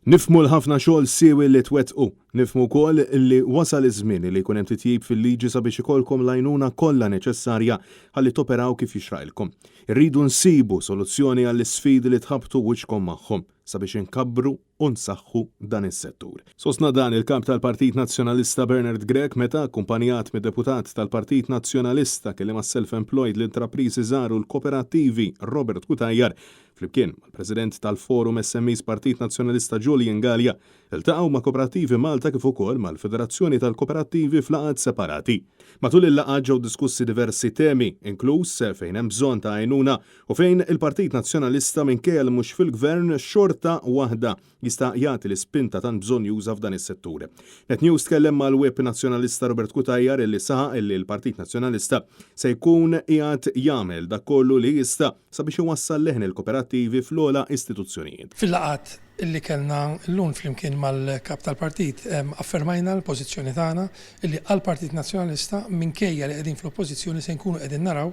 Nifmu l-ħafna xogħol siewi li twettqu, nifmu wkoll li wasal iż-żmien li jkun hemm titjib fil-liġi sabiex ikolkom l-għajnuna kollha neċessarja ħalli toperaw kif jixraqilkom. Irridu nsibu soluzzjoni għall-isfidi li tħabtu wiċċkom magħhom sabiex inkabbru u nsaħħu dan is-settur. Sostna dan il-kap tal-Partit Nazzjonalista Bernard Grech meta akkumpanjat mid-deputat tal-Partit Nazzjonalista kelli ma' self-employed l-intrapriżi żgħar u l-kooperattivi Robert Kutajjar flimkien mal-President tal-Forum SMEs Partit Nazzjonalista Julian Gallia iltaqgħu ma' kooperattivi Malta kif ukoll mal-Federazzjoni tal-Kooperattivi f'laqgħat separati. Matul il-laqgħat ġew diskussi diversi temi, inkluż fejn hemm bżonn ta' għajnuna u fejn il-Partit Nazzjonalista minkejja li mhux fil-Gvern xorta waħda jista' jagħti l-ispinta tant bżonn juża f'dan is-settur. Net News tkellem mal-Whip Nazzjonalista Robert Kutajjar illi saħaq illi l-Partit Nazzjonalista se jkun qiegħed jagħmel dak kollu li jista' sabiex iwassal leħen il-kooperattivi fl-ogħla istituzzjonijiet. Fil-laqgħat illi kellna llum flimkien mal-kap tal-partit affermajna l-pożizzjoni tagħna illi għall-Partit Nazzjonalista minkejja li qegħdin fl-oppożizzjoni se nkunu qegħdin naraw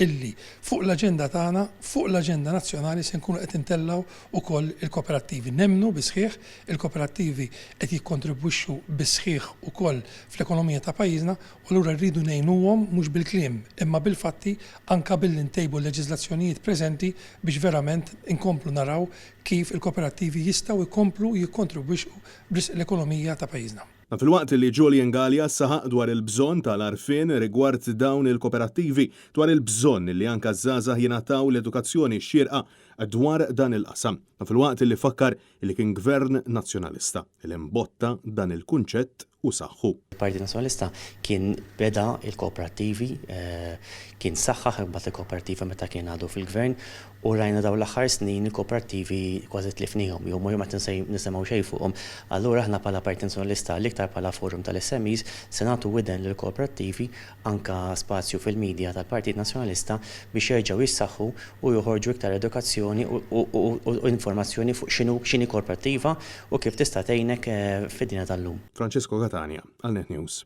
illi fuq l-aġenda tagħna, fuq l-aġenda nazzjonali se nkunu qed intellgħu ukoll il-kooperattivi. Nemmnu bi sħiħ il-kooperattivi qed jikkontribwixxu bi sħiħ ukoll fl-ekonomija ta' pajjiżna u allura rridu ngħinuhom mhux bil-kliem imma bil-fatti anke billi ntejbu l-leġiżlazzjonijiet preżenti biex verament inkomplu naraw kif il-kooperattivi jistgħu jkomplu jikkontribwixxu l-ekonomija ta' pajjiżna. Fil-waqt li Julian Gallia saħaq dwar il-bżonn tal-għarfien rigward dawn il-kooperattivi dwar il-bżonn li anke żgħażagħ jingħataw l-edukazzjoni xierqa dwar dan il-qasam. Fil-waqt li fakkar li kien Gvern Nazzjonalista li mbotta dan il-kunċett u saħħu. Il-Partit Nazzjonalista kien beda il-kooperattivi, kien saħħaħ imbagħad il-kooperattivi meta kien għadu fil-Gvern u rajna dawn l-aħħar snin il-kooperattivi kważi tlifnihom jew ma nisimgħu xejn fuqhom. Allura aħna bħala Partit Nazzjonalista l-iktar bħala forum tal-SMEs se nagħtu widen lill-kooperattivi anke spazju fil-medja tal-Partit Nazzjonalista biex jerġgħu jissaħħu u joħorġu iktar edukazzjoni u informazzjoni fuq x'inhi kooperattiva u kif tista' tgħinek fid-dinja tal-lum. Francesco Catania, għal Net News.